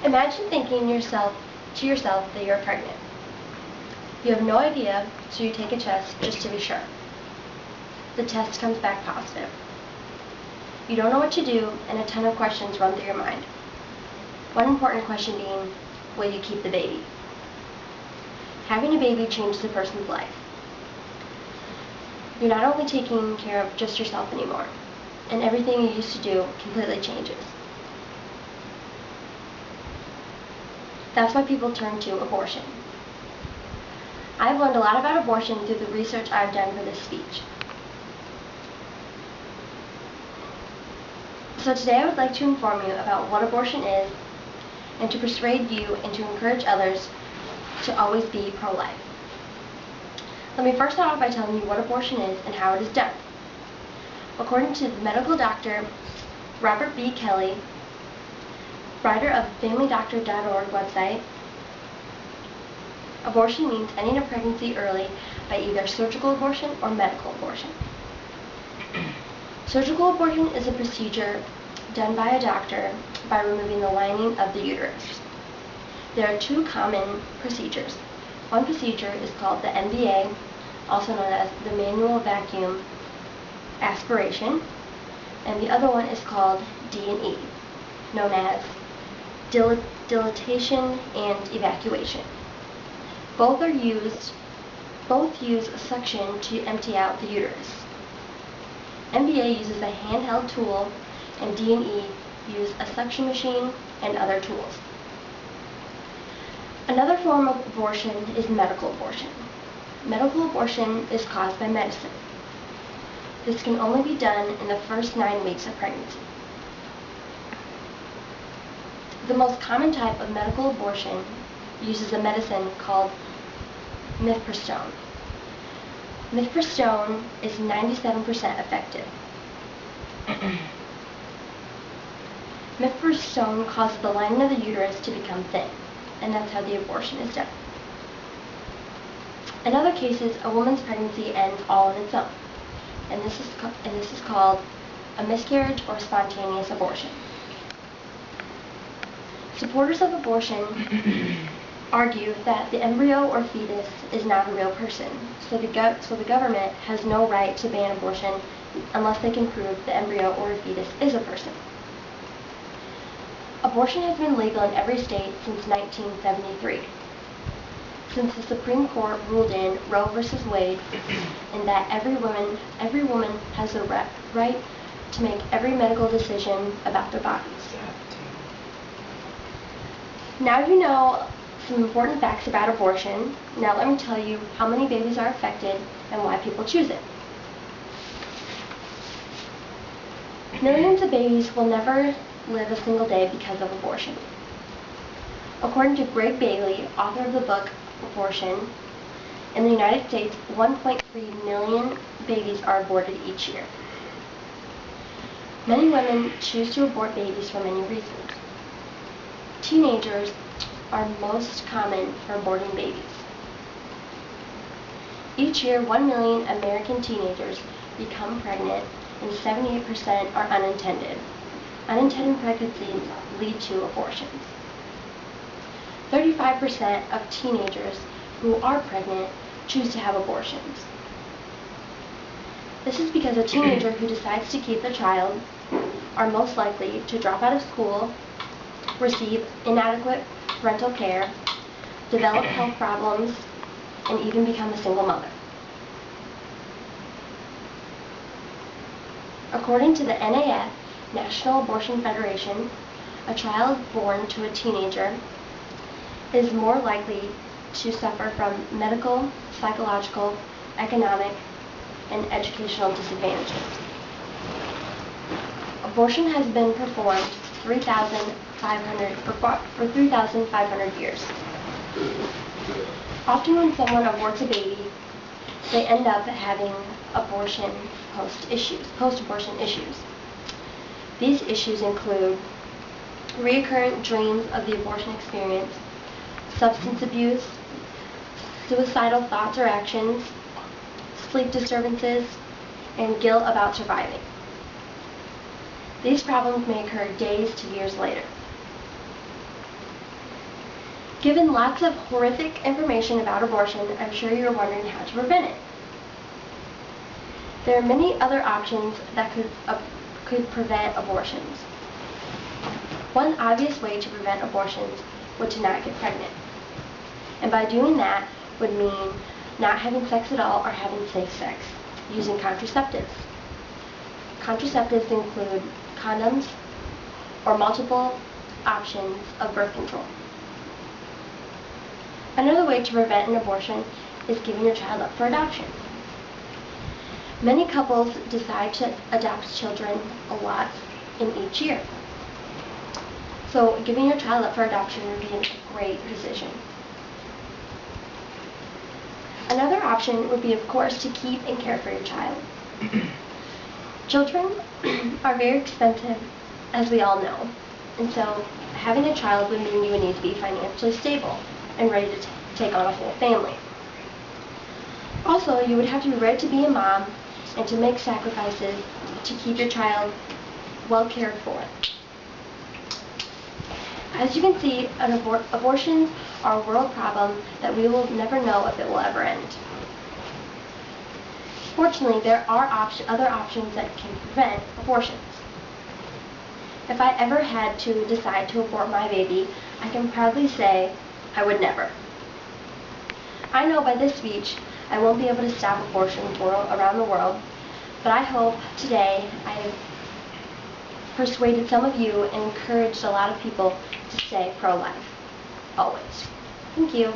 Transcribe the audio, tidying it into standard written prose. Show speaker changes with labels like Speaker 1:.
Speaker 1: Imagine thinking to yourself that you're pregnant. You have no idea, so you take a test just to be sure. The test comes back positive. You don't know what to do, and a ton of questions run through your mind. One important question being, will you keep the baby? Having a baby changes a person's life. You're not only taking care of just yourself anymore, and everything you used to do completely changes. That's why people turn to abortion. I've learned a lot about abortion through the research I've done for this speech. So today I would like to inform you about what abortion is and to persuade you and to encourage others to always be pro-life. Let me first start off by telling you what abortion is and how it is done. According to medical doctor Robert B. Kelly, writer of FamilyDoctor.org website, abortion means ending a pregnancy early by either surgical abortion or medical abortion. Surgical abortion is a procedure done by a doctor by removing the lining of the uterus. There are two common procedures. One procedure is called the MVA, also known as the manual vacuum aspiration, and the other one is called D&E, known as dilatation and evacuation. Both use suction to empty out the uterus. MVA uses a handheld tool, and D&E use a suction machine and other tools. Another form of abortion is medical abortion. Medical abortion is caused by medicine. This can only be done in the first 9 weeks of pregnancy. The most common type of medical abortion uses a medicine called mifepristone. Mifepristone is 97% effective. Mifepristone causes the lining of the uterus to become thin, and that's how the abortion is done. In other cases, a woman's pregnancy ends all on its own, and this is called a miscarriage or spontaneous abortion. Supporters of abortion argue that the embryo or fetus is not a real person, so the government has no right to ban abortion unless they can prove the embryo or fetus is a person. Abortion has been legal in every state since 1973, since the Supreme Court ruled in Roe v. Wade in that every woman has the right to make every medical decision about their bodies. Now you know some important facts about abortion. Now let me tell you how many babies are affected and why people choose it. Millions of babies will never live a single day because of abortion. According to Greg Bailey, author of the book Abortion, in the United States, 1.3 million babies are aborted each year. Many women choose to abort babies for many reasons. Teenagers are most common for aborting babies. Each year, 1 million American teenagers become pregnant, and 78% are unintended. Unintended pregnancies lead to abortions. 35% of teenagers who are pregnant choose to have abortions. This is because a teenager who decides to keep their child are most likely to drop out of school, receive inadequate parental care, develop health problems, and even become a single mother. According to the NAF, National Abortion Federation, a child born to a teenager is more likely to suffer from medical, psychological, economic, and educational disadvantages. Abortion has been performed for 3,500 years. Often when someone aborts a baby, they end up having post-abortion issues. These issues include recurrent dreams of the abortion experience, substance abuse, suicidal thoughts or actions, sleep disturbances, and guilt about surviving. These problems may occur days to years later. Given lots of horrific information about abortion, I'm sure you're wondering how to prevent it. There are many other options that could prevent abortions. One obvious way to prevent abortions would to not get pregnant. And by doing that would mean not having sex at all or having safe sex, using contraceptives. Contraceptives include condoms or multiple options of birth control. Another way to prevent an abortion is giving your child up for adoption. Many couples decide to adopt children a lot in each year. So giving your child up for adoption would be a great decision. Another option would be, of course, to keep and care for your child. Children are very expensive, as we all know, and so having a child would mean you would need to be financially stable and ready to take on a whole family. Also, you would have to be ready to be a mom and to make sacrifices to keep your child well cared for. As you can see, abortions are a world problem that we will never know if it will ever end. Fortunately, there are other options that can prevent abortions. If I ever had to decide to abort my baby, I can proudly say I would never. I know by this speech I won't be able to stop abortion around the world, but I hope today I have persuaded some of you and encouraged a lot of people to stay pro-life. Always. Thank you.